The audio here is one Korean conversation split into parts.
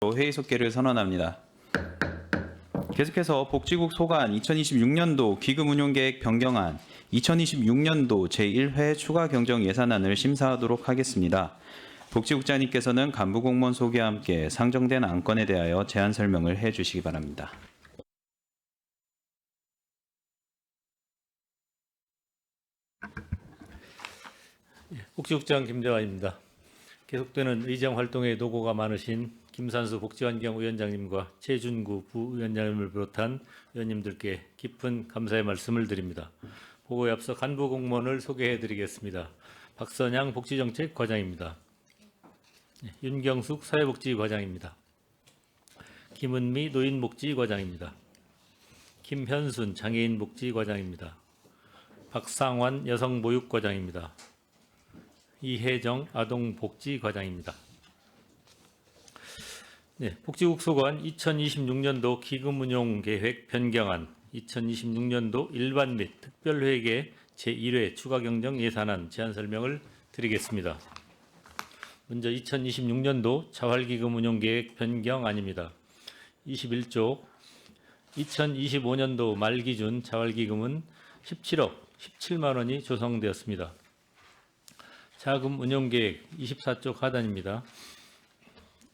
회의 속개를 선언합니다. 계속해서 복지국 소관 2026년도 기금운용계획 변경안, 2026년도 제1회 추가 경정 예산안을 심사하도록 하겠습니다. 복지국장님께서는 간부공무원 소개와 함께 상정된 안건에 대하여 제안 설명을 해주시기 바랍니다. 복지국장 김재환입니다. 계속되는 의정활동에 노고가 많으신 김산수 복지환경위원장님과 최준구 부위원장님을 비롯한 위원님들께 깊은 감사의 말씀을 드립니다. 보고에 앞서 간부공무원을 소개해드리겠습니다. 박선양 복지정책과장입니다. 윤경숙 사회복지과장입니다. 김은미 노인복지과장입니다. 김현순 장애인복지과장입니다. 박상환 여성보육과장입니다. 이혜정 아동복지과장입니다. 복지국 소관 2026년도 기금운용계획 변경안, 2026년도 일반 및 특별회계 제1회 추가경정 예산안 제안 설명을 드리겠습니다. 먼저 2026년도 자활기금운용계획 변경안입니다. 21조 2025년도 말 기준 자활기금은 17억 17만 원이 조성되었습니다. 자금 운용계획 24조 하단입니다.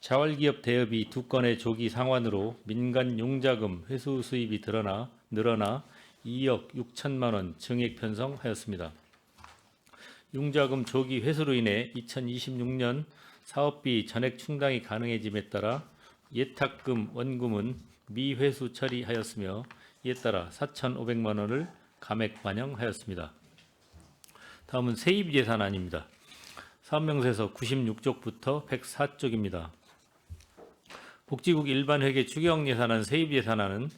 자활기업 대여비 2건의 조기 상환으로 민간 용자금 회수 수입이 늘어나 2억 6천만 원 증액 편성하였습니다. 용자금 조기 회수로 인해 2026년 사업비 전액 충당이 가능해짐에 따라 예탁금 원금은 미회수 처리하였으며 이에 따라 4,500만 원을 감액 반영하였습니다. 다음은 세입 예산안입니다. 사업명세서 96쪽부터 104쪽입니다. 복지국 일반회계 추경 예산안 세입 예산안은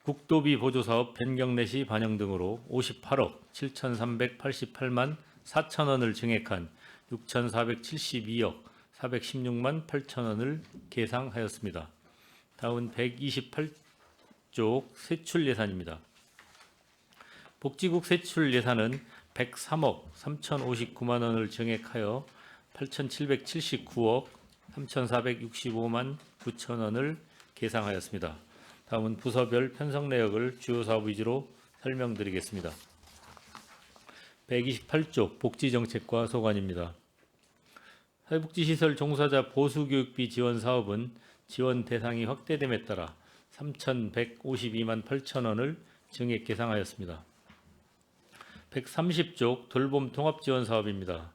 국도비 보조사업 변경 내시 반영 등으로 58억 7,388만 4천 원을 증액한 6,472억 416만 8천 원을 계상하였습니다. 다음은 128쪽 세출 예산입니다. 복지국 세출 예산은 103억 3,059만 원을 증액하여 8,779억 3,465만 9천 원을 계상하였습니다. 다음은 부서별 편성 내역을 주요 사업 위주로 설명드리겠습니다. 128쪽 복지정책과 소관입니다. 사회복지시설 종사자 보수교육비 지원 사업은 지원 대상이 확대됨에 따라 3,152만 8천 원을 증액 계상하였습니다. 130쪽 돌봄 통합지원 사업입니다.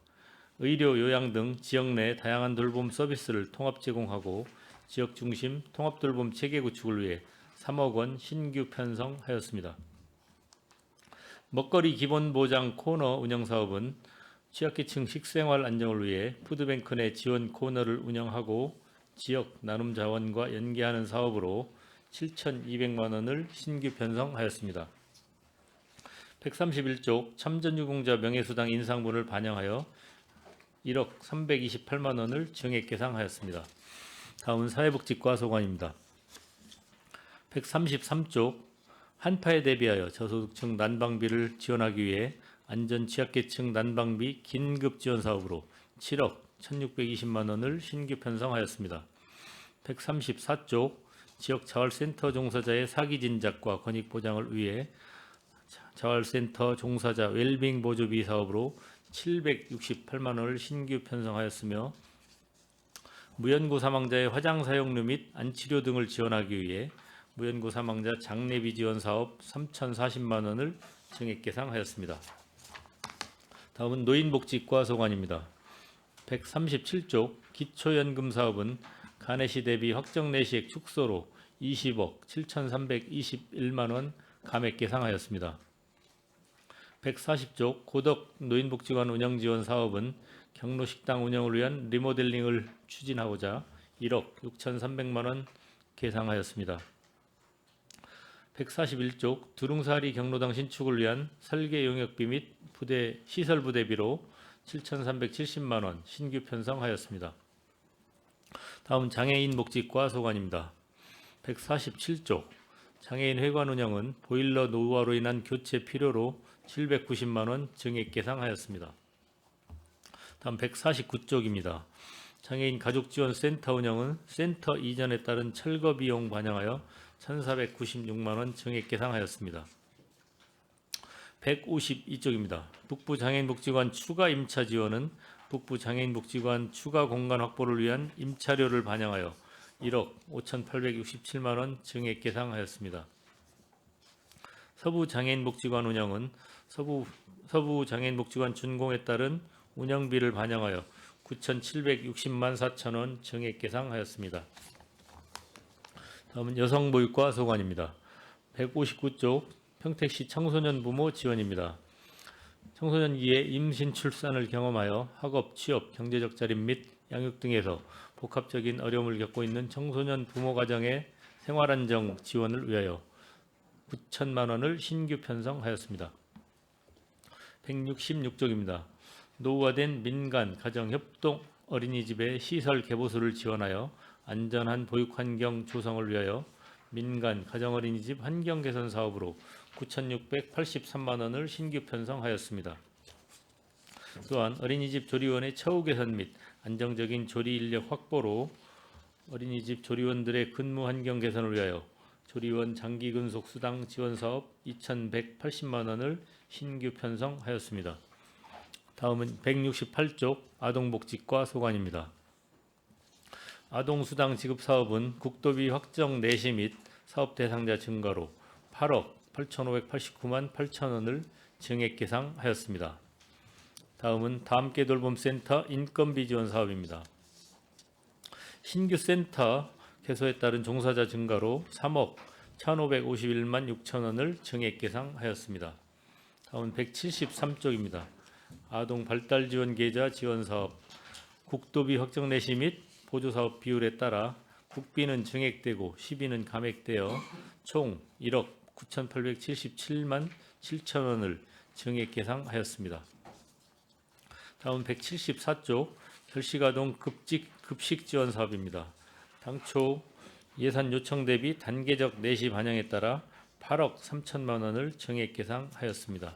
의료, 요양 등 지역 내 다양한 돌봄 서비스를 통합 제공하고 지역 중심 통합 돌봄 체계 구축을 위해 3억 원 신규 편성하였습니다. 먹거리 기본보장 코너 운영 사업은 취약계층 식생활 안정을 위해 푸드뱅크 내 지원 코너를 운영하고 지역 나눔 자원과 연계하는 사업으로 7,200만 원을 신규 편성하였습니다. 131쪽 참전유공자 명예수당 인상분을 반영하여 1억 328만 원을 증액 계상하였습니다. 다음은 사회복지과 소관입니다. 133쪽 한파에 대비하여 저소득층 난방비를 지원하기 위해 안전취약계층 난방비 긴급지원 사업으로 7억 1,620만 원을 신규 편성하였습니다. 134쪽 지역 자활센터 종사자의 사기 진작과 권익 보장을 위해 자활센터 종사자 웰빙 보조비 사업으로 768만 원을 신규 편성하였으며 무연고 사망자의 화장 사용료 및 안치료 등을 지원하기 위해 무연고 사망자 장례비 지원 사업 3,040만 원을 증액 계상하였습니다. 다음은 노인복지과 소관입니다. 137쪽 기초연금 사업은 간해시 대비 확정 내시액 축소로 20억 7,321만 원 감액 계상하였습니다. 140쪽 고덕 노인복지관 운영 지원 사업은 경로식당 운영을 위한 리모델링을 추진하고자 1억 6,300만 원 계상하였습니다. 141쪽 두릉사리 경로당 신축을 위한 설계 용역비 및 시설 부대비로 7,370만 원 신규 편성하였습니다. 다음 장애인 복지과 소관입니다. 147쪽 장애인 회관 운영은 보일러 노후화로 인한 교체 필요로 790만 원 증액 계상하였습니다. 다음 149쪽입니다. 장애인 가족지원센터 운영은 센터 이전에 따른 철거 비용 반영하여 1,496만 원 증액 계상하였습니다. 152쪽입니다. 북부 장애인복지관 추가 임차 지원은 북부 장애인복지관 추가 공간 확보를 위한 임차료를 반영하여 1억 5,867만 원 증액 계상하였습니다. 서부 장애인복지관 운영은 서부 장애인복지관 준공에 따른 운영비를 반영하여 9,760만 4천 원 증액 계상하였습니다. 다음은 여성보육과 소관입니다. 159쪽 평택시 청소년 부모 지원입니다. 청소년기에 임신 출산을 경험하여 학업, 취업, 경제적 자립 및 양육 등에서 복합적인 어려움을 겪고 있는 청소년 부모 가정의 생활안정 지원을 위하여 9천만 원을 신규 편성하였습니다. 166쪽입니다. 노후화된 민간 가정협동 어린이집의 시설 개보수를 지원하여 안전한 보육환경 조성을 위하여 민간 가정어린이집 환경 개선 사업으로 9,683만 원을 신규 편성하였습니다. 또한 어린이집 조리원의 처우 개선 및 안정적인 조리 인력 확보로 어린이집 조리원들의 근무 환경 개선을 위하여 조리원 장기 근속 수당 지원 사업 2,180만 원을 신규 편성하였습니다. 다음은 168쪽 아동복지과 소관입니다. 아동수당 지급 사업은 국도비 확정 내시 및 사업 대상자 증가로 8억 8,589만 8천 원을 증액 계상하였습니다. 다음은 다함께 돌봄센터 인건비 지원 사업입니다. 신규 센터 개소에 따른 종사자 증가로 3억 1,551만 6천 원을 증액 계상하였습니다. 다음은 173쪽입니다. 아동 발달 지원 계좌 지원 사업 국도비 확정 내시 및 보조 사업 비율에 따라 국비는 증액되고 시비는 감액되어 총 1억 9,877만 7천 원을 증액 계상하였습니다. 다음 174쪽 결식아동 급식 지원 사업입니다. 당초 예산 요청 대비 단계적 내시 반영에 따라 8억 3천만 원을 증액 계상하였습니다.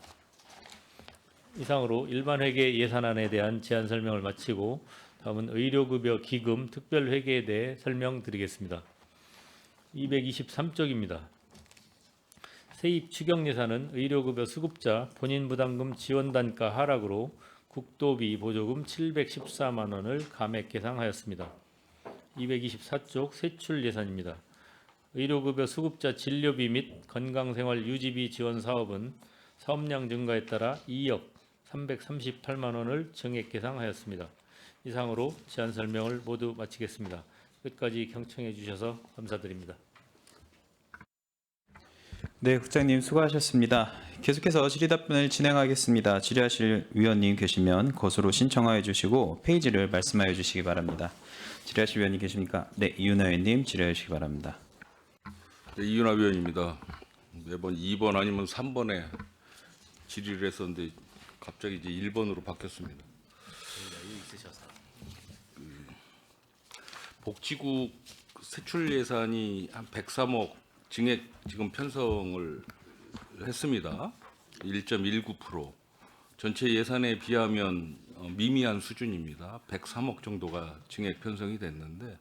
이상으로 일반 회계 예산안에 대한 제안 설명을 마치고 다음은 의료급여 기금 특별회계에 대해 설명드리겠습니다. 223쪽입니다. 세입 추경 예산은 의료급여 수급자 본인부담금 지원단가 하락으로 국도비 보조금 714만 원을 감액 계상하였습니다. 224쪽 세출 예산입니다. 의료급여 수급자 진료비 및 건강생활 유지비 지원 사업은 사업량 증가에 따라 2억 338만 원을 증액 계상하였습니다. 이상으로 제안 설명을 모두 마치겠습니다. 끝까지 경청해 주셔서 감사드립니다. 네, 국장님 수고하셨습니다. 계속해서 질의답변을 진행하겠습니다. 질의하실 위원님 계시면 것으로 신청하여 주시고 페이지를 말씀하여 주시기 바랍니다. 질의하실 위원님 계십니까? 네, 이윤하 의원님 질의해 주시기 바랍니다. 네, 이윤하 위원입니다. 매번 2번 아니면 3번에 질의를 했었는데 갑자기 이제 1번으로 바뀌었습니다. 복지국 세출 예산이 한 103억 증액 지금 편성을 했습니다. 1.19% 전체 예산에 비하면 미미한 수준입니다. 103억 정도가 증액 편성이 됐는데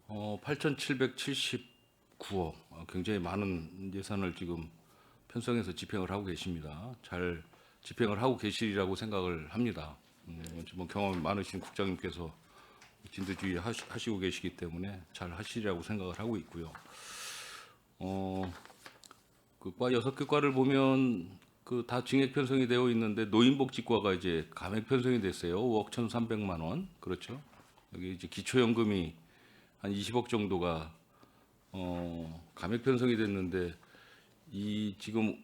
8,779억 굉장히 많은 예산을 지금 편성해서 집행을 하고 계십니다. 잘 집행을 하고 계시리라고 생각을 합니다. 뭐 경험이 많으신 국장님께서 진두지휘 하시고 계시기 때문에 잘 하시리라고 생각을 하고 있고요. 그 과 6개 과를 보면 그 다 증액 편성이 되어 있는데 노인복지과가 이제 감액 편성이 됐어요. 5억 1,300만 원. 그렇죠. 여기 이제 기초연금이 한 20억 정도가 감액 편성이 됐는데 이 지금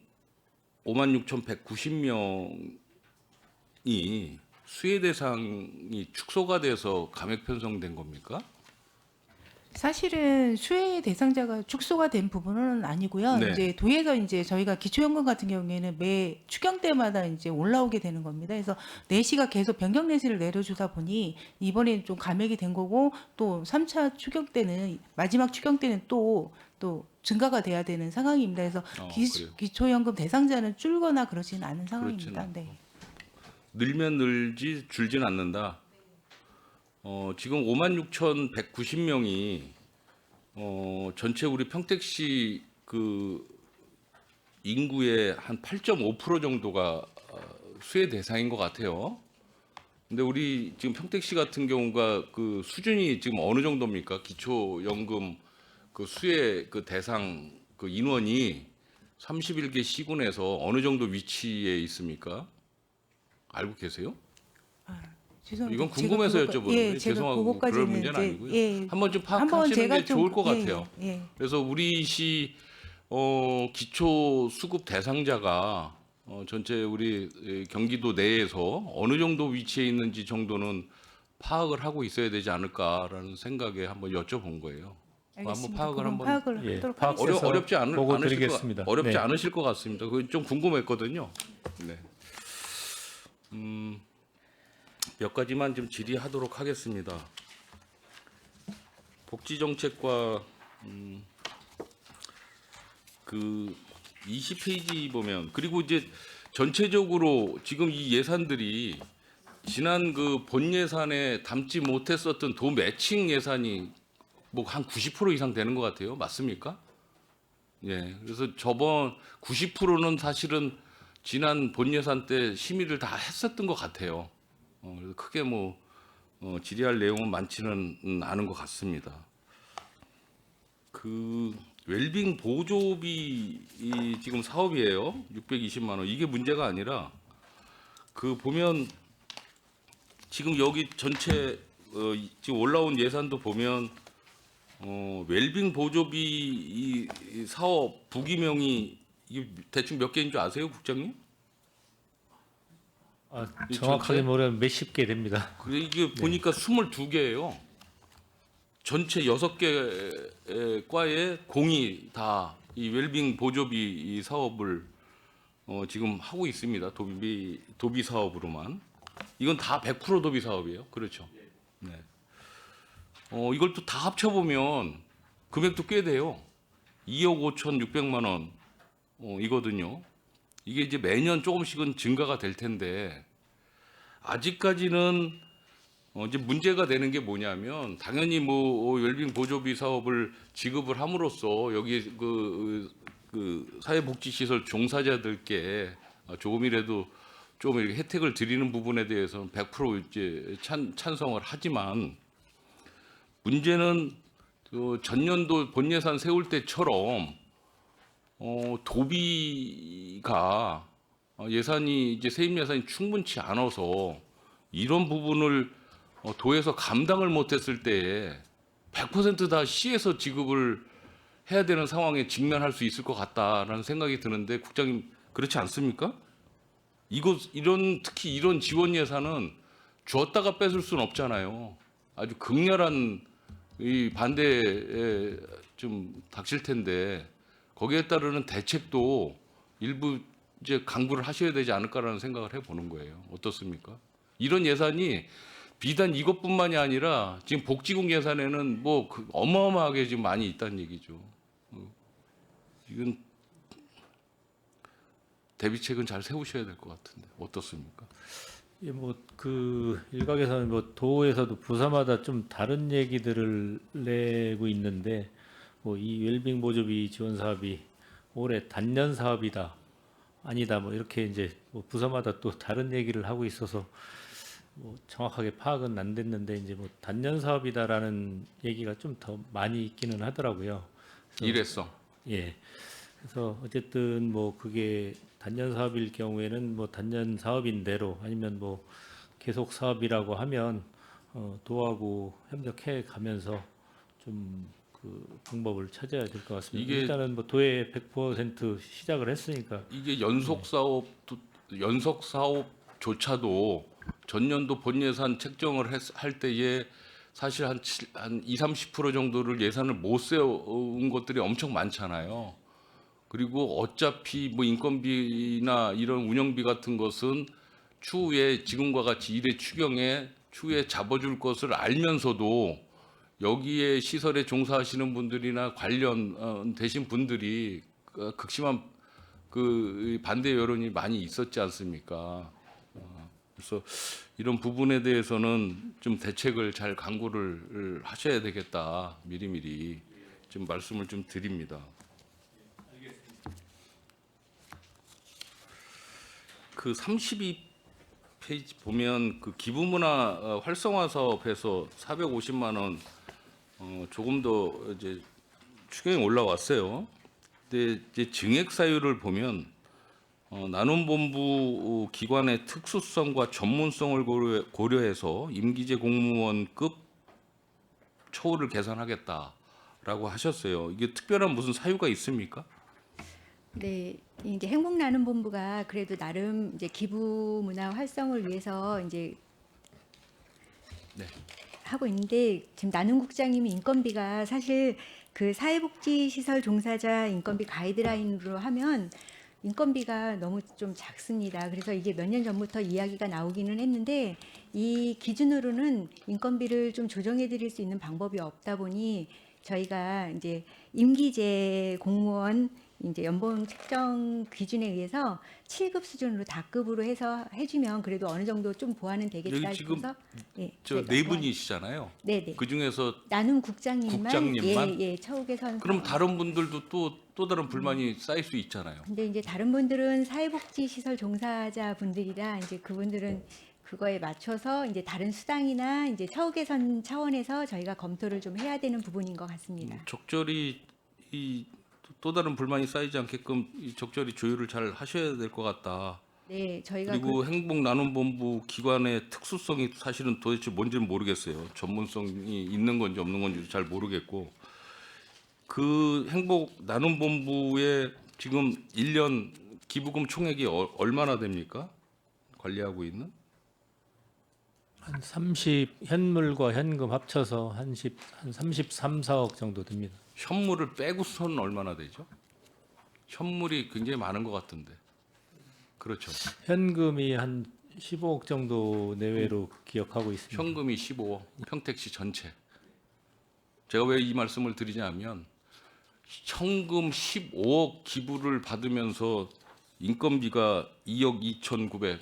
56,190명이 수혜 대상이 축소가 돼서 감액 편성된 겁니까? 사실은 수혜 대상자가 축소가 된 부분은 아니고요. 네. 이제 도에서 이제 저희가 기초연금 같은 경우에는 매 추경 때마다 이제 올라오게 되는 겁니다. 그래서 내시가 계속 변경 내시를 내려주다 보니 이번에 좀 감액이 된 거고 또 3차 추경 때는 마지막 추경 때는 또 증가가 돼야 되는 상황입니다. 그래서 그래요? 기초연금 대상자는 줄거나 그러지는 않은 상황입니다. 그렇지는 네. 늘면 늘지 줄진 않는다. 지금 56,190명이 전체 우리 평택시 그 인구의 한 8.5% 정도가 수혜 대상인 것 같아요. 근데 우리 지금 평택시 같은 경우가 그 수준이 지금 어느 정도입니까? 기초연금 그 수혜 그 대상 그 인원이 31개 시군에서 어느 정도 위치에 있습니까? 알고 계세요? 죄송합니다. 이건 궁금해서 제가 여쭤보는 거예요. 제가 죄송하고 그럴 그거까지는 문제는 이제, 아니고요. 예. 한번 좀 한번 파악하시는 제가 게 좋을 것 예, 같아요. 예. 그래서 우리 시 기초 수급 대상자가 전체 우리 경기도 내에서 어느 정도 위치에 있는지 정도는 파악을 하고 있어야 되지 않을까라는 생각에 한번 여쭤본 거예요. 한번 알겠습니다. 파악을 그건 한번 파악을 예, 하도록 파악- 하겠습니다. 그래서 어렵지 보고 않으실 드리겠습니다. 것, 어렵지 네. 않으실 것 같습니다. 그건 좀 궁금했거든요. 네. 몇 가지만 좀 질의하도록 하겠습니다. 복지 정책과 그 20페이지 보면 그리고 이제 전체적으로 지금 이 예산들이 지난 그 본 예산에 담지 못했었던 도 매칭 예산이 뭐 한 90% 이상 되는 것 같아요. 맞습니까? 예. 그래서 저번 90%는 사실은 지난 본 예산 때 심의를 다 했었던 것 같아요. 그래서 크게 뭐 질의할 내용은 많지는 않은 것 같습니다. 그 웰빙 보조비 이 지금 사업이에요. 620만 원. 이게 문제가 아니라 그 보면 지금 여기 전체 지금 올라온 예산도 보면 웰빙 보조비 이 사업 부기명이 이게 대충 몇 개인 줄 아세요, 국장님? 이 정확하게 전체? 모르면 몇십 개 됩니다. 그래 이게 보니까 22개예요. 전체 6개 과에 공이 다 이 웰빙 보조비 이 사업을 지금 하고 있습니다. 도비 사업으로만. 이건 다 100% 도비 사업이에요. 그렇죠. 네. 이걸 또 다 합쳐 보면 금액도 꽤 돼요. 2억 5,600만 원 이거든요. 이게 이제 매년 조금씩은 증가가 될 텐데 아직까지는 이제 문제가 되는 게 뭐냐면 당연히 뭐 웰빙 보조비 사업을 지급을 함으로써 여기 그 사회복지시설 종사자들께 조금이라도 좀 이렇게 혜택을 드리는 부분에 대해서는 100% 이제 찬성을 하지만 문제는 그 전년도 본 예산 세울 때처럼 도비가 예산이 이제 세입 예산이 충분치 않아서 이런 부분을 도에서 감당을 못했을 때에 100% 다 시에서 지급을 해야 되는 상황에 직면할 수 있을 것 같다라는 생각이 드는데 국장님 그렇지 않습니까? 특히 이런 지원 예산은 주었다가 뺏을 수는 없잖아요. 아주 극렬한 이 반대에 좀 닥칠 텐데 거기에 따르는 대책도 일부 이제 강구를 하셔야 되지 않을까라는 생각을 해보는 거예요. 어떻습니까? 이런 예산이 비단 이것뿐만이 아니라 지금 복지국 예산에는 뭐 어마어마하게 지금 많이 있다는 얘기죠. 이건 대비책은 잘 세우셔야 될 것 같은데 어떻습니까? 예, 뭐 그 일각에서는 뭐 도에서도 부서마다 좀 다른 얘기들을 내고 있는데 뭐 이 웰빙 보조비 지원 사업이 올해 단년 사업이다 아니다 뭐 이렇게 이제 뭐 부서마다 또 다른 얘기를 하고 있어서 뭐 정확하게 파악은 안 됐는데 이제 뭐 단년 사업이다라는 얘기가 좀 더 많이 있기는 하더라고요. 일회성. 예. 그래서 어쨌든 뭐 그게 단년 사업일 경우에는 뭐 단년 사업인 대로 아니면 뭐 계속 사업이라고 하면 도하고 협력해 가면서 좀 그 방법을 찾아야 될 것 같습니다. 이게- 일단은 뭐 도에 100% 시작을 했으니까 이게 연속 사업조차도 전년도 본 예산 책정을 할 때에 사실 한 20-30% 정도를 예산을 못 세운 것들이 엄청 많잖아요. 그리고 어차피 뭐 인건비나 이런 운영비 같은 것은 추후에 지금과 같이 일의 추경에 추후에 잡아줄 것을 알면서도 여기에 시설에 종사하시는 분들이나 관련 되신 분들이 극심한 그 반대 여론이 많이 있었지 않습니까? 그래서 이런 부분에 대해서는 좀 대책을 잘 강구를 하셔야 되겠다. 미리미리 좀 말씀을 좀 드립니다. 그 32페이지 보면 그 기부문화 활성화 사업에서 450만 원 조금 더 이제 추경이 올라왔어요. 근데 이제 증액 사유를 보면 나눔본부 기관의 특수성과 전문성을 고려해서 임기제 공무원급 처우를 개선하겠다라고 하셨어요. 이게 특별한 무슨 사유가 있습니까? 네, 이제 행복나눔본부가 그래도 나름 이제 기부 문화 활성을 위해서 이제 네. 하고 있는데 지금 나눔국장님이 인건비가 사실 그 사회복지시설 종사자 인건비 가이드라인으로 하면 인건비가 너무 좀 작습니다. 그래서 이게 몇 년 전부터 이야기가 나오기는 했는데 이 기준으로는 인건비를 좀 조정해 드릴 수 있는 방법이 없다 보니 저희가 이제 임기제 공무원 이제 연봉 책정 기준에 의해서 7급 수준으로 다급으로 해서 해주면 그래도 어느 정도 좀 보완은 되겠다 여기 지금 싶어서 예, 저 저희가 네 분이시잖아요. 네네 그 중에서 나눔 국장님만 국장님만? 예 처우 개선 그럼 다른 분들도 또 다른 불만이 쌓일 수 있잖아요. 근데 이제 다른 분들은 사회복지 시설 종사자 분들이라 이제 그분들은 그거에 맞춰서 이제 다른 수당이나 이제 처우 개선 차원에서 저희가 검토를 좀 해야 되는 부분인 것 같습니다. 적절히 이 또 다른 불만이 쌓이지 않게끔 이 적절히 조율을 잘 하셔야 될 것 같다. 네, 저희가 그리고 행복나눔본부 기관의 특수성이 사실은 도대체 뭔지는 모르겠어요. 전문성이 있는 건지 없는 건지 잘 모르겠고 그 행복나눔본부의 지금 1년 기부금 총액이 얼마나 됩니까? 관리하고 있는? 한 30 현물과 현금 합쳐서 한 33, 4억 정도 됩니다. 현물을 빼고선 얼마나 되죠? 현물이 굉장히 많은 것 같은데. 그렇죠. 현금이 한 15억 정도 내외로 기억하고 있습니다. 현금이 15억, 평택시 전체. 제가 왜 이 말씀을 드리냐면 현금 15억 기부를 받으면서 인건비가 2억 2,900,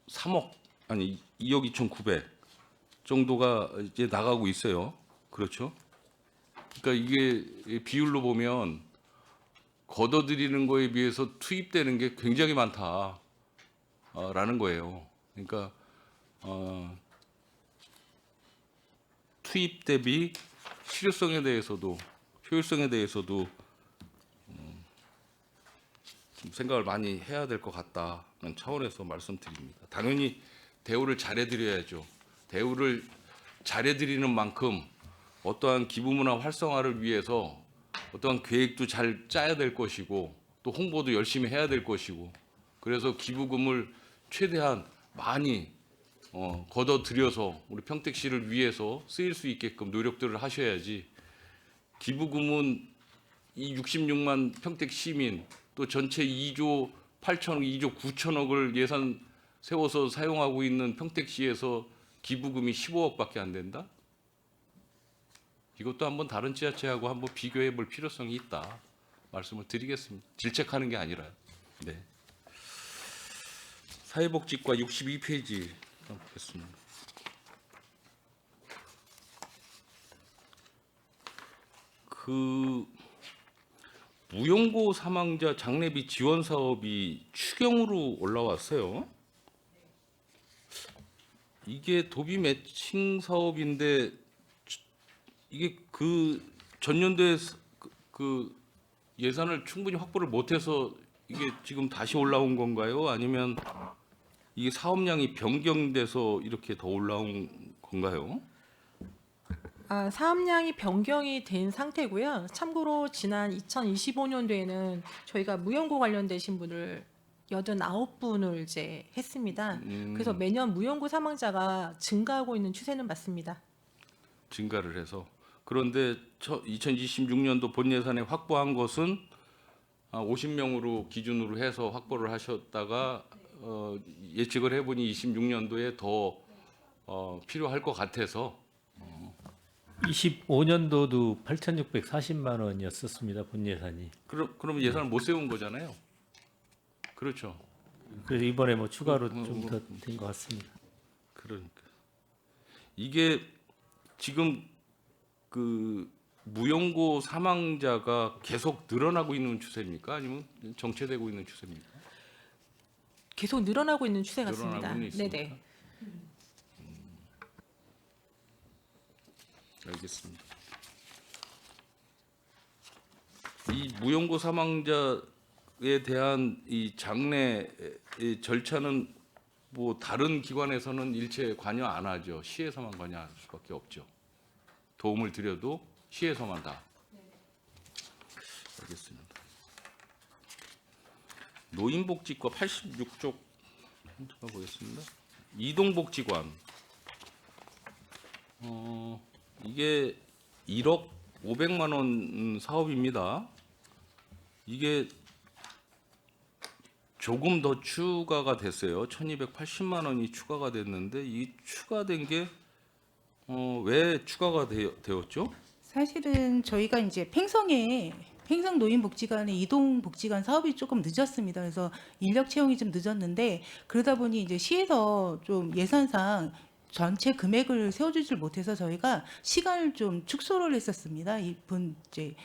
3억 아니 2억 2,900 정도가 이제 나가고 있어요. 그렇죠? 그러니까 이게 비율로 보면 걷어들이는 거에 비해서 투입되는 게 굉장히 많다라는 거예요. 그러니까 투입 대비 실효성에 대해서도 효율성에 대해서도 좀 생각을 많이 해야 될 것 같다는 차원에서 말씀드립니다. 당연히 대우를 잘해드려야죠. 대우를 잘해드리는 만큼 어떠한 기부문화 활성화를 위해서 어떠한 계획도 잘 짜야 될 것이고 또 홍보도 열심히 해야 될 것이고 그래서 기부금을 최대한 많이 걷어들여서 우리 평택시를 위해서 쓰일 수 있게끔 노력들을 하셔야지 기부금은 이 66만 평택 시민 또 전체 2조 8천억, 2조 9천억을 예산 세워서 사용하고 있는 평택시에서 기부금이 15억밖에 안 된다? 이것도 한번 다른 지자체하고 한번 비교해 볼 필요성이 있다 말씀을 드리겠습니다. 질책하는 게 아니라요. 네. 사회복지과 62페이지 보겠습니다. 그 무용고 사망자 장례비 지원 사업이 추경으로 올라왔어요. 이게 도비 매칭 사업인데 이게 그 전년도에 그 예산을 충분히 확보를 못해서 이게 지금 다시 올라온 건가요? 아니면 이게 사업량이 변경돼서 이렇게 더 올라온 건가요? 사업량이 변경이 된 상태고요. 참고로 지난 2025년도에는 저희가 무용고 관련되신 분을 89분을 이제 했습니다. 그래서 매년 무용고 사망자가 증가하고 있는 추세는 맞습니다. 증가를 해서 그런데 2026년도 본 예산에 확보한 것은 50명으로 기준으로 해서 확보를 하셨다가 예측을 해보니 26년도에 더 필요할 것 같아서 25년도도 8,640만 원이었었습니다. 본 예산이. 그럼 예산을 못 세운 거잖아요. 그렇죠. 그래서 이번에 뭐 추가로 좀 더 된 것 같습니다. 그러니까 이게 지금 그 무연고 사망자가 계속 늘어나고 있는 추세입니까? 아니면 정체되고 있는 추세입니까? 계속 늘어나고 있는 추세 같습니다. 늘어나고는 있습니까? 네네. 알겠습니다. 이 무연고 사망자에 대한 이 장례 절차는 뭐 다른 기관에서는 일체 관여 안 하죠. 시에서만 관여할 수밖에 없죠. 도움을 드려도 시에서만 다. 알겠습니다. 노인복지과 86쪽 잠깐 보겠습니다. 이동복지관 이게 1억 500만 원 사업입니다. 이게 조금 더 추가가 됐어요. 1,280만 원이 추가가 됐는데 이 추가된 게 왜 추가가 되었죠? 사실은 저희가 이제 팽성 노인복지관의 이동복지관 사업이 조금 늦었습니다. 그래서 인력 채용이 좀 늦었는데 그러다 보니 이제 시에서 좀 예산상 전체 금액을 세워주질 못해서 저희가 시간을 좀 축소를 했었습니다. 이분 이제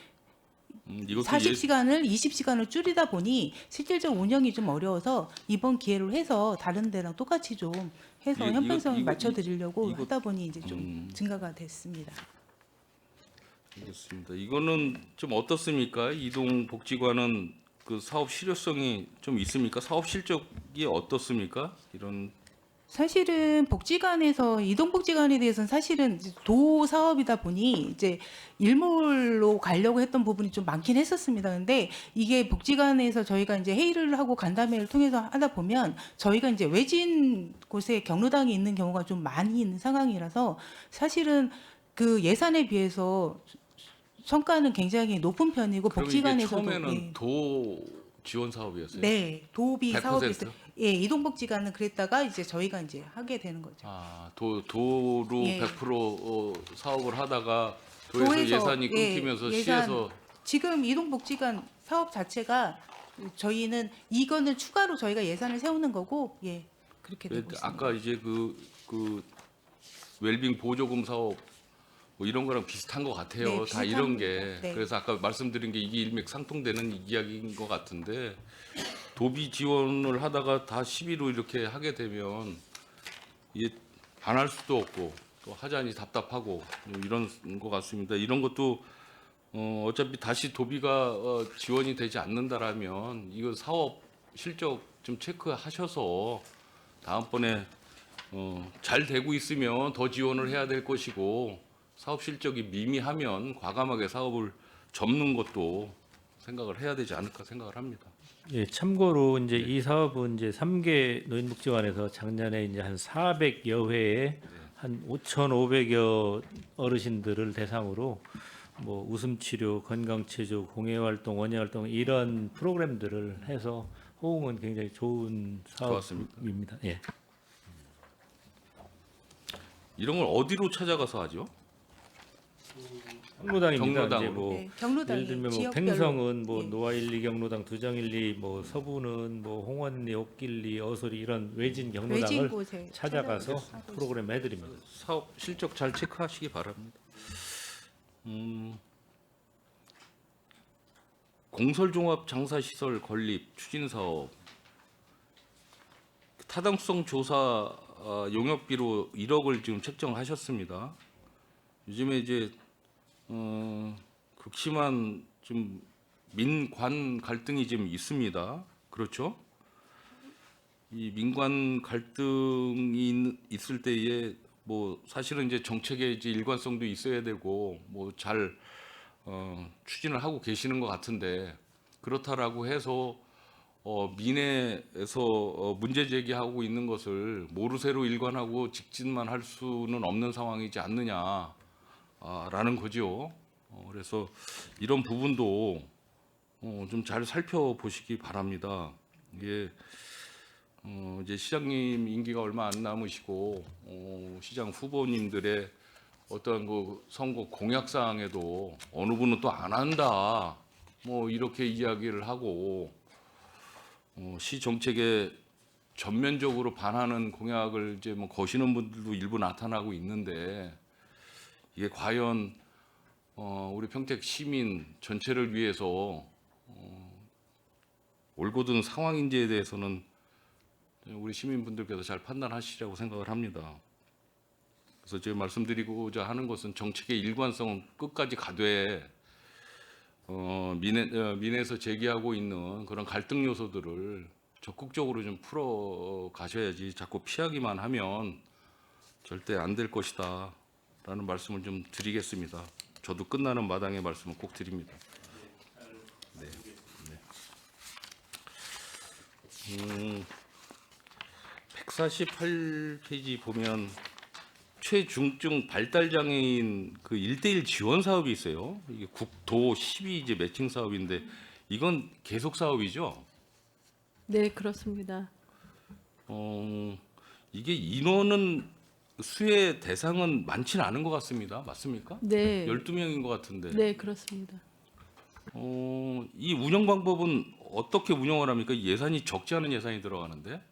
이것도 40시간을 20시간을 줄이다 보니 실질적 운영이 좀 어려워서 이번 기회로 해서 다른 데랑 똑같이 좀 해서 형평성을 맞춰드리려고 이거- 하다 보니 이제 좀 증가가 됐습니다. 알겠습니다. 이거는 좀 어떻습니까? 이동복지관은 그 사업 실효성이 좀 있습니까? 사업 실적이 어떻습니까? 이런 사실은 복지관에서 이동복지관에 대해서는 사실은 이제 도 사업이다 보니 이제 일몰로 가려고 했던 부분이 좀 많긴 했었습니다. 근데 이게 복지관에서 저희가 이제 회의를 하고 간담회를 통해서 하다 보면 저희가 이제 외진 곳에 경로당이 있는 경우가 좀 많이 있는 상황이라서 사실은 그 예산에 비해서 성과는 굉장히 높은 편이고 그럼 복지관에서도 이게 처음에는 예. 도 지원 사업이었어요. 네, 도비 100%? 사업이 있어요. 예, 이동복지관은 그랬다가 이제 저희가 이제 하게 되는 거죠. 도로 예. 100% 사업을 하다가 도에서 도에서, 예산이 예, 끊기면서 예산, 시에서 지금 이동복지관 사업 자체가 저희는 이거는 추가로 저희가 예산을 세우는 거고 예 그렇게 되고 있습니다. 아까 이제 그 웰빙 보조금 사업 뭐 이런 거랑 비슷한 것 같아요. 네, 다 비슷한 이런 게 겁니다. 네. 그래서 아까 말씀드린 게 이게 일맥상통되는 이야기인 것 같은데 도비 지원을 하다가 다 시비로 이렇게 하게 되면 이게 안 할 수도 없고 또 하자니 답답하고 뭐 이런 것 같습니다. 이런 것도 어차피 다시 도비가 지원이 되지 않는다라면 이거 사업 실적 좀 체크하셔서 다음번에 잘 되고 있으면 더 지원을 해야 될 것이고 사업 실적이 미미하면 과감하게 사업을 접는 것도 생각을 해야 되지 않을까 생각을 합니다. 예, 참고로 이제 이 사업은 이제 3개 노인복지관에서 작년에 이제 한 400여 회에 한 5,500여 어르신들을 대상으로 뭐 웃음 치료, 건강 체조, 공예 활동, 원예 활동 이런 프로그램들을 해서 호응은 굉장히 좋은 좋았습니다. 사업입니다. 예. 이런 걸 어디로 찾아가서 하죠? 경로당입니다. 경로당으로. 이제 뭐 네, 경로당이 예를 들면 뭐 지역별로 팽성은 뭐 예. 노아 1, 2 경로당, 두정 1, 2, 뭐 서부는 뭐 홍원리, 옥길리, 어소리 이런 외진 외진 경로당을 곳에 찾아가서 하고 프로그램 해드립니다. 사업 실적 잘 체크하시기 바랍니다. 공설종합 장사시설 건립 추진 사업 타당성 조사 용역비로 1억을 지금 책정하셨습니다. 요즘에 이제 극심한 좀 민관 갈등이 좀 있습니다. 그렇죠? 이 민관 갈등이 있을 때에 뭐 사실은 이제 정책의 이제 일관성도 있어야 되고 뭐 잘 추진을 하고 계시는 것 같은데 그렇다라고 해서 민회에서 문제 제기하고 있는 것을 모르쇠로 일관하고 직진만 할 수는 없는 상황이지 않느냐라는 거죠. 그래서 이런 부분도 좀 잘 살펴보시기 바랍니다. 이게 이제 시장님 임기가 얼마 안 남으시고 시장 후보님들의 어떤 그 선거 공약 사항에도 어느 분은 또 안 한다 뭐 이렇게 이야기를 하고 시 정책에 전면적으로 반하는 공약을 이제 뭐 거시는 분들도 일부 나타나고 있는데 이게 과연 우리 평택 시민 전체를 위해서 올곧은 상황인지에 대해서는 우리 시민분들께서 잘 판단하시라고 생각을 합니다. 그래서 제가 말씀드리고자 하는 것은 정책의 일관성은 끝까지 가되 민에서 제기하고 있는 그런 갈등 요소들을 적극적으로 좀 풀어 가셔야지 자꾸 피하기만 하면 절대 안 될 것이다 라는 말씀을 좀 드리겠습니다. 저도 끝나는 마당에 말씀을 꼭 드립니다. 네. 148페이지 보면 최중증 발달 장애인 그 1대1 지원 사업이 있어요. 이게 국도 12 이제 매칭 사업인데 이건 계속 사업이죠. 네, 그렇습니다. 이게 인원은 수혜 대상은 많지는 않은 것 같습니다. 맞습니까? 네. 12명인 것 같은데. 네, 그렇습니다. 이 운영 방법은 어떻게 운영을 합니까? 예산이 적지 않은 예산이 들어가는데.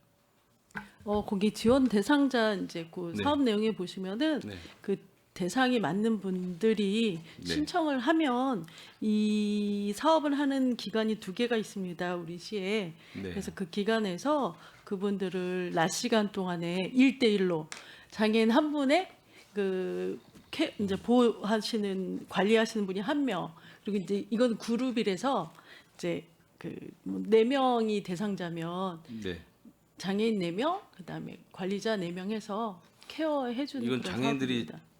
거기 지원 대상자 이제 그 네. 사업 내용에 보시면은 네. 그 대상이 맞는 분들이 네. 신청을 하면 이 사업을 하는 기관이 2개가 있습니다. 우리 시에. 네. 그래서 그 기관에서 그분들을 낮 시간 동안에 1대1로 장애인 한 분의 그 이제 보호하시는 관리하시는 분이 1명, 그리고 이제 이건 그룹이라서 이제 그 4명이 대상자면 네. 장애인 4명, 그다음에 관리자 4명 해서 케어해 주는 이건 그런 장애인들이 사업입니다.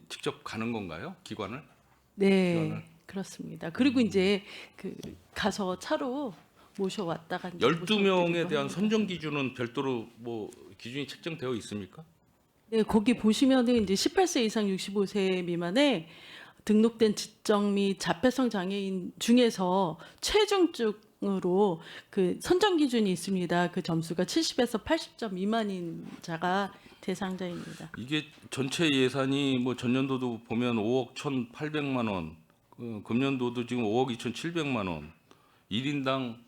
직접 가는 건가요? 기관을? 네, 지원을? 그렇습니다. 그리고 이제 그 가서 차로 모셔왔다가 이제 12명에 모셔드리고 대한 합니다. 선정 기준은 별도로 뭐 기준이 책정되어 있습니까? 네, 거기 보시면은 이제 18세 이상 65세 미만의 등록된 지적 및 자폐성 장애인 중에서 최중증으로 그 선정 기준이 있습니다. 그 점수가 70에서 80점 미만인 자가 대상자입니다. 이게 전체 예산이 뭐 전년도도 보면 5억 1,800만 원, 금년도도 지금 5억 2,700만 원, 1인당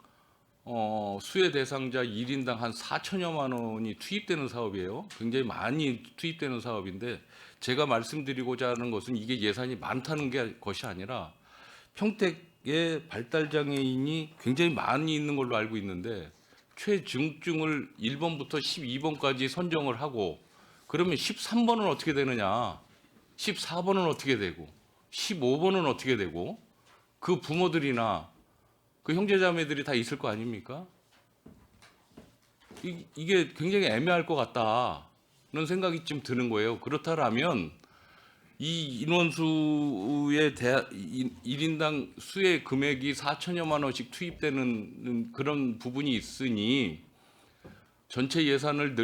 수혜 대상자 1인당 한 4천여만 원이 투입되는 사업이에요. 굉장히 많이 투입되는 사업인데 제가 말씀드리고자 하는 것은 이게 예산이 많다는 것이 아니라 평택에 발달 장애인이 굉장히 많이 있는 걸로 알고 있는데 최중증을 1번부터 12번까지 선정을 하고 그러면 13번은 어떻게 되느냐? 14번은 어떻게 되고 15번은 어떻게 되고 그 부모들이나 그 형제자매들이 다 있을 거 아닙니까? 이게 굉장히 애매할 것 같다는 생각이 좀 드는 거예요. 그렇다면 이 인원수의 1인당 수혜 금액이 4천여만 원씩 투입되는 그런 부분이 있으니 전체 예산을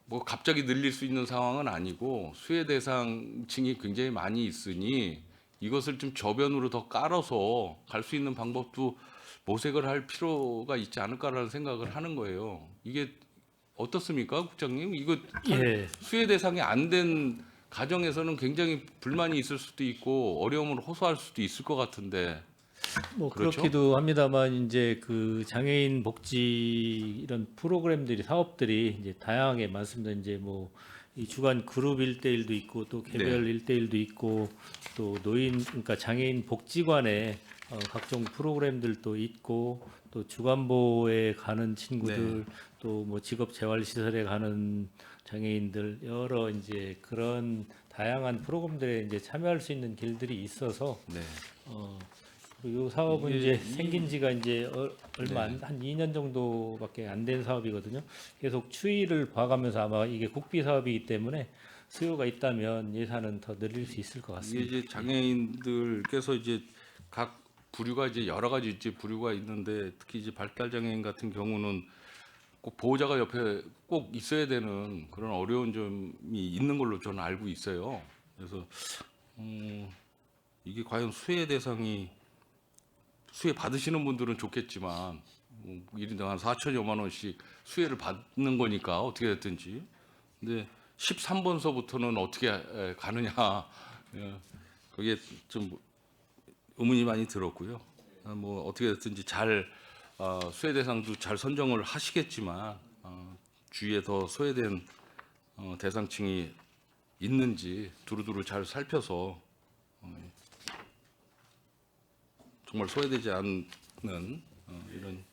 뭐 갑자기 늘릴 수 있는 상황은 아니고 수혜 대상층이 굉장히 많이 있으니 이것을 좀 저변으로 더 깔아서 갈 수 있는 방법도 모색을 할 필요가 있지 않을까라는 생각을 하는 거예요. 이게 어떻습니까, 국장님? 이거 예. 수혜 대상이 안 된 가정에서는 굉장히 불만이 있을 수도 있고 어려움을 호소할 수도 있을 것 같은데. 뭐 그렇죠? 그렇기도 합니다만 이제 그 장애인 복지 이런 프로그램들이 사업들이 이제 다양하게 많습니다. 이제 뭐 이 주간 그룹 1대1도 있고 또 개별 1대1도 있고 또 노인 그러니까 장애인 복지관에 각종 프로그램들도 있고 또 주간보호에 가는 친구들 또 뭐 직업 재활 시설에 가는 장애인들 여러 이제 그런 다양한 프로그램들에 이제 참여할 수 있는 길들이 있어서 네. 그리고 이 사업은 이게 이제 생긴 지가 이제 얼마 한 2년 정도밖에 안 된 사업이거든요. 계속 추이를 봐가면서 아마 이게 국비 사업이기 때문에 수요가 있다면 예산은 더 늘릴 수 있을 것 이게 같습니다. 이제 장애인들께서 이제 각 부류가 이제 여러 가지 이제 부류가 있는데 특히 이제 발달 장애인 같은 경우는 꼭 보호자가 옆에 꼭 있어야 되는 그런 어려운 점이 있는 걸로 저는 알고 있어요. 그래서 이게 과연 수혜 대상이 수혜 받으시는 분들은 좋겠지만 1인당 한 4천여만 원씩 수혜를 받는 거니까 어떻게 됐든지. 근데 13번서부터는 어떻게 가느냐. 그게 좀 의문이 많이 들었고요. 뭐 어떻게 됐든지 잘 수혜 대상도 잘 선정을 하시겠지만 주위에 더 소외된 대상층이 있는지 두루두루 잘 살펴서 정말 소외되지 않는 이런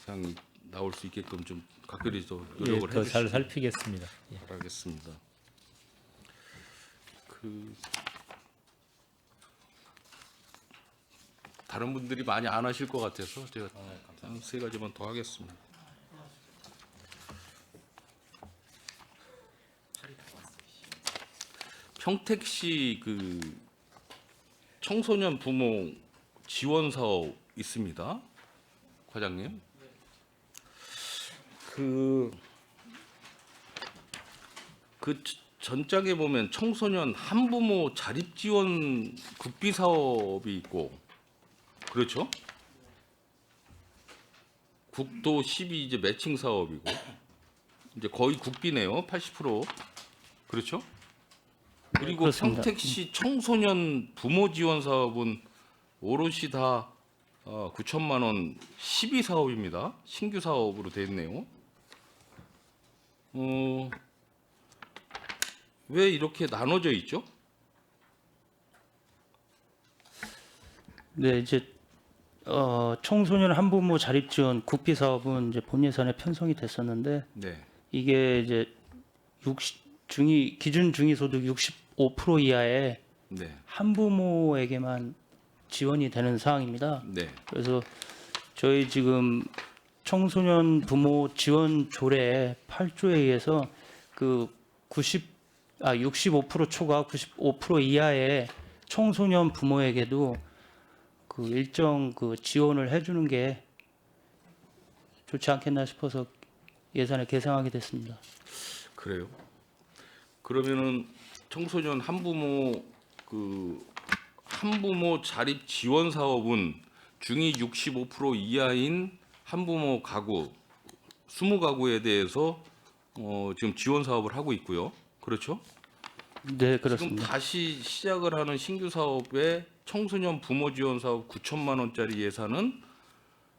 상이 나올 수 있게끔 좀 각별히 더 노력을 더 잘 해주시기 살피겠습니다. 예. 바라겠습니다. 다른 분들이 많이 안 하실 것 같아서 제가 한 세 가지만 더 하겠습니다. 평택시 청소년 부모 지원 사업 있습니다, 과장님. 그 전장에 보면 청소년 한부모 자립 지원 국비 사업이 있고, 그렇죠? 국도 12 이제 매칭 사업이고, 이제 거의 국비네요, 80%. 그렇죠? 그리고 그렇습니다. 평택시 청소년 부모 지원 사업은 오롯이 다 9천만 원 12 사업입니다. 신규 사업으로 돼 있네요. 왜 이렇게 나눠져 있죠? 네, 이제 청소년 한부모 자립 지원 국비 사업은 이제 본 예산에 편성이 됐었는데 네. 이게 이제 기준 중위소득 65% 이하의 네. 한부모에게만 지원이 되는 사항입니다. 네. 그래서 저희 지금 청소년 부모 지원 조례 8조에 의해서 65% 초과 95% 이하의 청소년 부모에게도 일정 지원을 해주는 게 좋지 않겠나 싶어서 예산을 개정하게 됐습니다. 그래요. 그러면은 청소년 한부모 한부모 자립 지원 사업은 중위 65% 이하인 한부모 가구 20가구에 대해서 지금 지원 사업을 하고 있고요. 그렇죠? 네, 지금 그렇습니다. 다시 시작을 하는 신규 사업에 청소년 부모 지원 사업 9천만 원짜리 예산은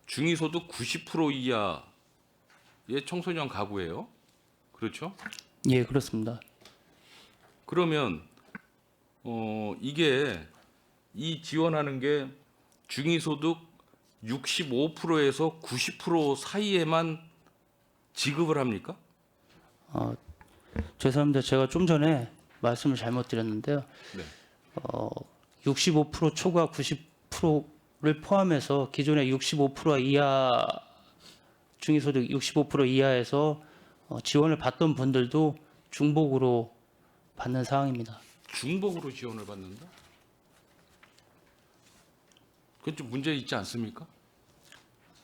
중위소득 90% 이하의 청소년 가구예요. 그렇죠? 예, 그렇습니다. 그러면 이게 이 지원하는 게 중위소득 65%에서 90% 사이에만 지급을 합니까? 죄송합니다. 제가 좀 전에 말씀을 잘못 드렸는데요. 네. 65% 초과 90%를 포함해서 기존의 65% 이하 중위소득 65% 이하에서 지원을 받던 분들도 중복으로 받는 상황입니다. 중복으로 지원을 받는다? 그건 좀 문제 있지 않습니까?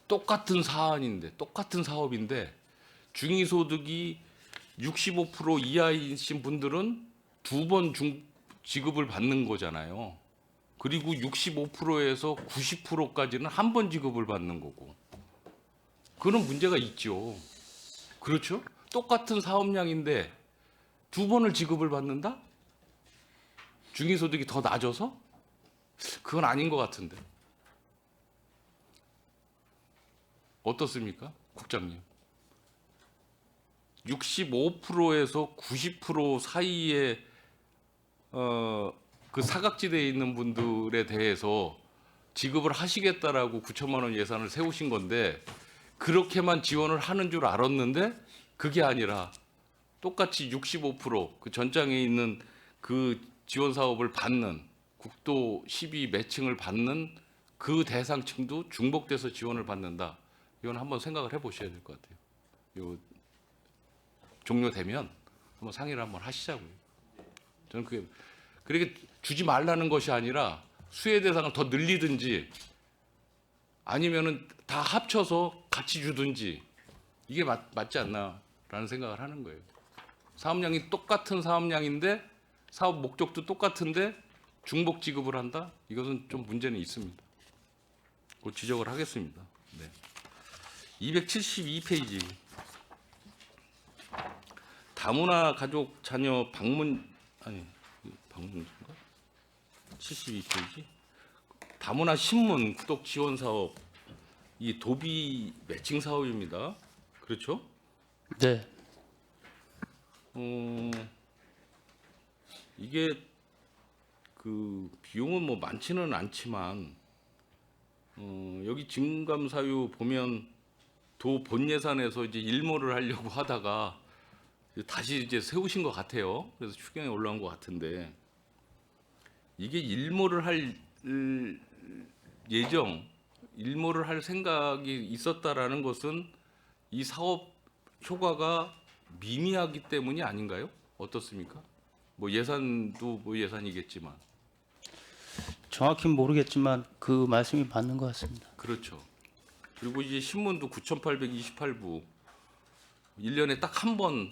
똑같은 사안인데, 똑같은 사업인데 중위소득이 65% 이하이신 분들은 두 번 지급을 받는 거잖아요. 그리고 65%에서 90%까지는 한 번 지급을 받는 거고. 그런 문제가 있죠. 그렇죠? 똑같은 사업량인데 두 번을 지급을 받는다? 중위소득이 더 낮아서? 그건 아닌 것 같은데. 어떻습니까, 국장님? 65%에서 90% 사이에 사각지대에 있는 분들에 대해서 지급을 하시겠다라고 9천만 원 예산을 세우신 건데 그렇게만 지원을 하는 줄 알았는데 그게 아니라 똑같이 65% 전장에 있는 지원 사업을 받는 국도 12 매칭을 받는 그 대상층도 중복돼서 지원을 받는다. 이건 한번 생각을 해보셔야 될 것 같아요. 요 종료되면 한번 상의를 한번 하시자고요. 저는 그렇게 주지 말라는 것이 아니라 수혜 대상을 더 늘리든지 아니면은 다 합쳐서 같이 주든지 이게 맞지 않나라는 생각을 하는 거예요. 사업량이 똑같은 사업량인데 사업 목적도 똑같은데 중복 지급을 한다? 이것은 좀 문제는 있습니다. 그 지적을 하겠습니다. 네. 272페이지. 다문화 가족 자녀 방문인가? 72페이지. 다문화 신문 구독 지원 사업 이 도비 매칭 사업입니다. 그렇죠? 네. 이게 그 비용은 뭐 많지는 않지만 여기 증감 사유 보면 도 본 예산에서 이제 일몰을 하려고 하다가 다시 이제 세우신 것 같아요. 그래서 추경에 올라온 것 같은데 이게 일몰을 할 예정, 일몰을 할 생각이 있었다라는 것은 이 사업 효과가 미미하기 때문이 아닌가요? 어떻습니까? 뭐 예산도 뭐 예산이겠지만 정확히는 모르겠지만 그 말씀이 맞는 것 같습니다. 그렇죠. 그리고 이제 신문도 9,828부 1년에 딱 한 번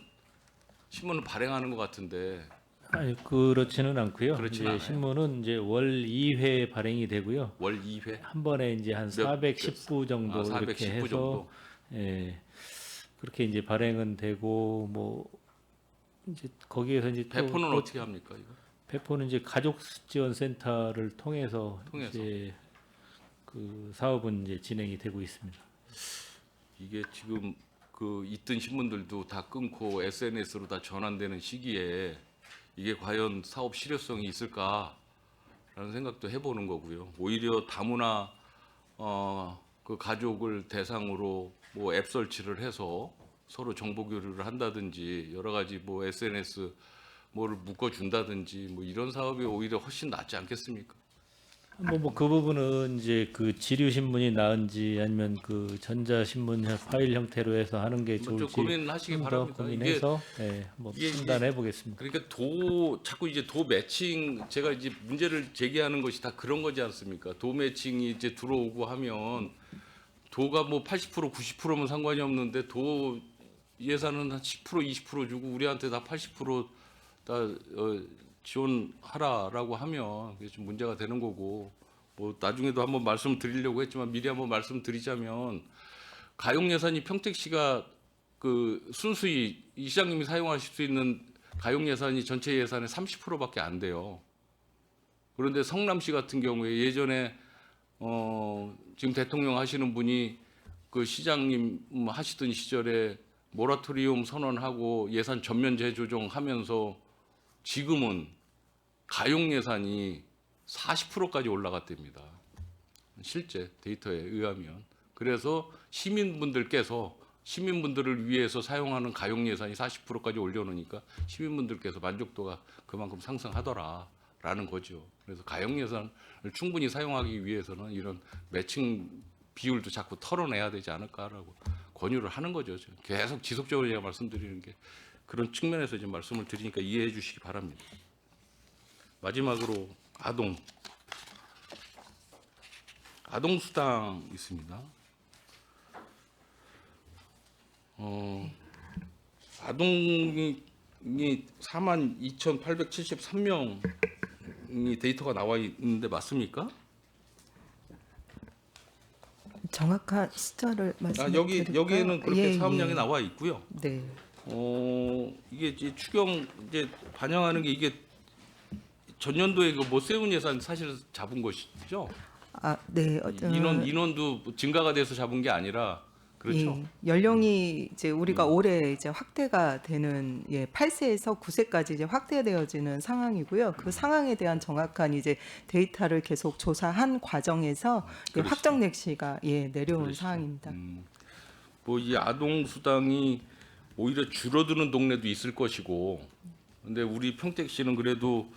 신문을 발행하는 것 같은데 아니 그렇지는 않고요. 그렇지는 이제 않아요. 신문은 이제 월 2회 발행이 되고요. 월 2회 한 번에 이제 한 410부 정도 이렇게 410부 해서 정도. 예, 그렇게 이제 발행은 되고 뭐 이제 거기에서 이제 또 배포는 또 어떻게 합니까 이거? 배포는 이제 가족지원센터를 통해서 통해서. 이제 그 사업은 이제 진행이 되고 있습니다. 이게 지금 그 있던 신문들도 다 끊고 SNS로 다 전환되는 시기에 이게 과연 사업 실효성이 있을까라는 생각도 해보는 거고요. 오히려 다문화 그 가족을 대상으로 뭐 앱 설치를 해서 서로 정보 교류를 한다든지 여러 가지 뭐 SNS 뭐를 묶어준다든지 뭐 이런 사업이 오히려 훨씬 낫지 않겠습니까? 뭐 그 부분은 이제 그 지류 신문이 나은지 아니면 그 전자 신문 파일 형태로 해서 하는 게 좀 좋을지 고민하시기 좀 더 바랍니다. 고민해서 예, 뭐 이게 판단해 보겠습니다. 그러니까 자꾸 이제 도 매칭 제가 이제 문제를 제기하는 것이 다 그런 거지 않습니까? 도 매칭이 이제 들어오고 하면 도가 뭐 80% 90%면 상관이 없는데 도 예산은 한 10% 20% 주고 우리한테 다 80%다 지원하라라고 하면 그게 좀 문제가 되는 거고 뭐 나중에도 한번 말씀드리려고 했지만 미리 한번 말씀드리자면 가용 예산이 평택시가 그 순수히 이 시장님이 사용하실 수 있는 가용 예산이 전체 예산의 30%밖에 안 돼요. 그런데 성남시 같은 경우에 예전에 지금 대통령 하시는 분이 그 시장님 하시던 시절에 모라토리움 선언하고 예산 전면 재조정하면서 지금은 가용 예산이 40%까지 올라갔답니다. 실제 데이터에 의하면. 그래서 시민분들을 위해서 사용하는 가용 예산이 40%까지 올려놓으니까 시민분들께서 만족도가 그만큼 상승하더라라는 거죠. 그래서 가용 예산을 충분히 사용하기 위해서는 이런 매칭 비율도 자꾸 털어내야 되지 않을까라고 권유를 하는 거죠. 계속 지속적으로 제가 말씀드리는 게 그런 측면에서 지금 말씀을 드리니까 이해해 주시기 바랍니다. 마지막으로 아동수당 있습니다. 아동이 42,873명이 데이터가 나와 있는데 맞습니까? 정확한 숫자를 말씀드릴까요? 여기에는 그렇게 예, 사업량이 예. 나와 있고요. 네. 이게 이제 추경 이제 반영하는 게 이게 전년도에 그 못 세운 예산 사실 잡은 것이죠. 아, 네. 인원도 증가가 돼서 잡은 게 아니라 그렇죠. 예, 연령이 이제 우리가 올해 이제 확대가 되는 8세에서 9세까지 이제 확대되어지는 상황이고요. 그 상황에 대한 정확한 이제 데이터를 계속 조사한 과정에서 그렇죠. 확정 넥시가 내려온 그렇죠. 상황입니다. 뭐 이 아동 수당이 오히려 줄어드는 동네도 있을 것이고, 근데 우리 평택시는 그래도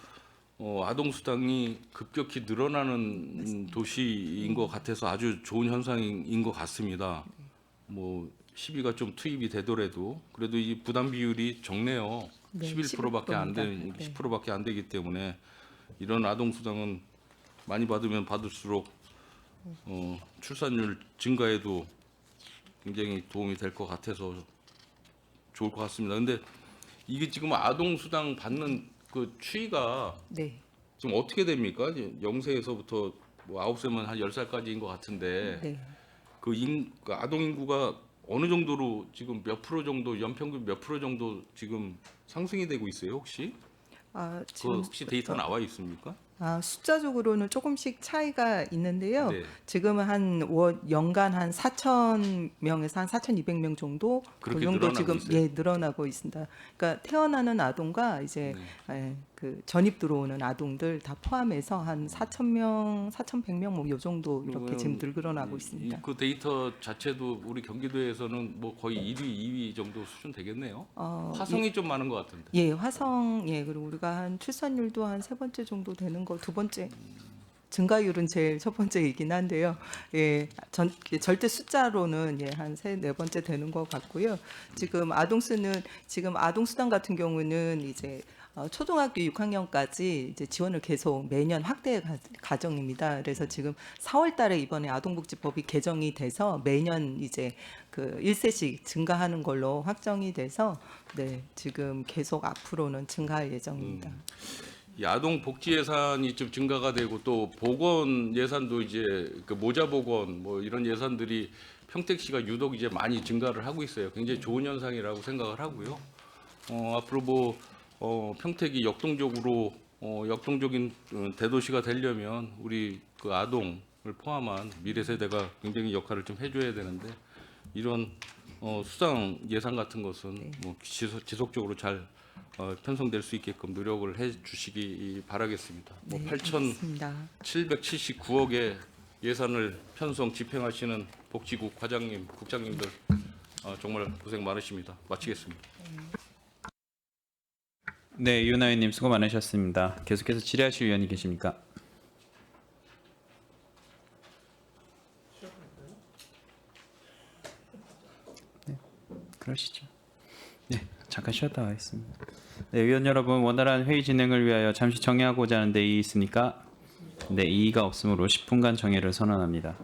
아동 수당이 급격히 늘어나는 도시인 것 같아서 아주 좋은 현상인 것 같습니다. 뭐 시비가 좀 투입이 되더라도 그래도 이 부담 비율이 적네요. 네, 11%밖에 안 되는 입니다. 네. 10%밖에 안 되기 때문에 이런 아동 수당은 많이 받으면 받을수록 출산율 증가에도 굉장히 도움이 될 것 같아서 좋을 것 같습니다. 근데 이게 지금 아동 수당 받는 그 추이가 네. 지금 어떻게 됩니까? 0세에서부터 뭐 9세면 한 10살까지인 것 같은데 네. 그 아동 인구가 어느 정도로 지금 몇 프로 정도 연평균 몇 프로 정도 지금 상승이 되고 있어요 혹시? 아, 그 혹시 데이터 나와 있습니까? 숫자적으로는 조금씩 차이가 있는데요. 네. 지금은 연간 한 4,000명에서 한 4,200명 정도 그 그렇게 정도 늘어나고 지금 있어요? 늘어나고 있습니다. 그러니까 태어나는 아동과 이제 네. 그 전입 들어오는 아동들 다 포함해서 한 4,000명, 4,100명 뭐 요 정도 이렇게 지금 늘어나고 있습니다. 그 데이터 자체도 우리 경기도에서는 뭐 거의 1위, 2위 정도 수준 되겠네요. 화성이 좀 많은 것 같은데. 예, 화성, 그리고 우리가 한 출산율도 한 세 번째 정도 되는 거, 두 번째. 증가율은 제일 첫 번째이긴 한데요. 절대 숫자로는 한 네 번째 되는 것 같고요. 지금 아동수당 같은 경우는 이제 초등학교 6학년까지 이제 지원을 계속 매년 확대 과정입니다. 그래서 지금 4월달에 이번에 아동복지법이 개정이 돼서 매년 이제 그 1세씩 증가하는 걸로 확정이 돼서 지금 계속 앞으로는 증가할 예정입니다. 이 아동 복지 예산이 좀 증가가 되고 또 보건 예산도 이제 그 모자 보건 뭐 이런 예산들이 평택시가 유독 이제 많이 증가를 하고 있어요. 굉장히 좋은 현상이라고 생각을 하고요. 앞으로 평택이 역동적인 대도시가 되려면 우리 그 아동을 포함한 미래 세대가 굉장히 역할을 좀 해줘야 되는데 이런 수당 예산 같은 것은 뭐 지속적으로 잘 편성될 수 있게끔 노력을 해주시기 바라겠습니다. 뭐 8,779억의 예산을 편성 집행하시는 복지국 과장님, 국장님들 정말 고생 많으십니다. 마치겠습니다. 네, 이윤하위님 수고 많으셨습니다. 계속해서 질의하실 위원이 계십니까? 네, 그러시죠. 네, 잠깐 쉬었다 가겠습니다. 네, 위원 여러분, 원활한 회의 진행을 위하여 잠시 정해하고자 하는 대의 있습니까? 네, 이의가 없으므로 10분간 정회를 선언합니다.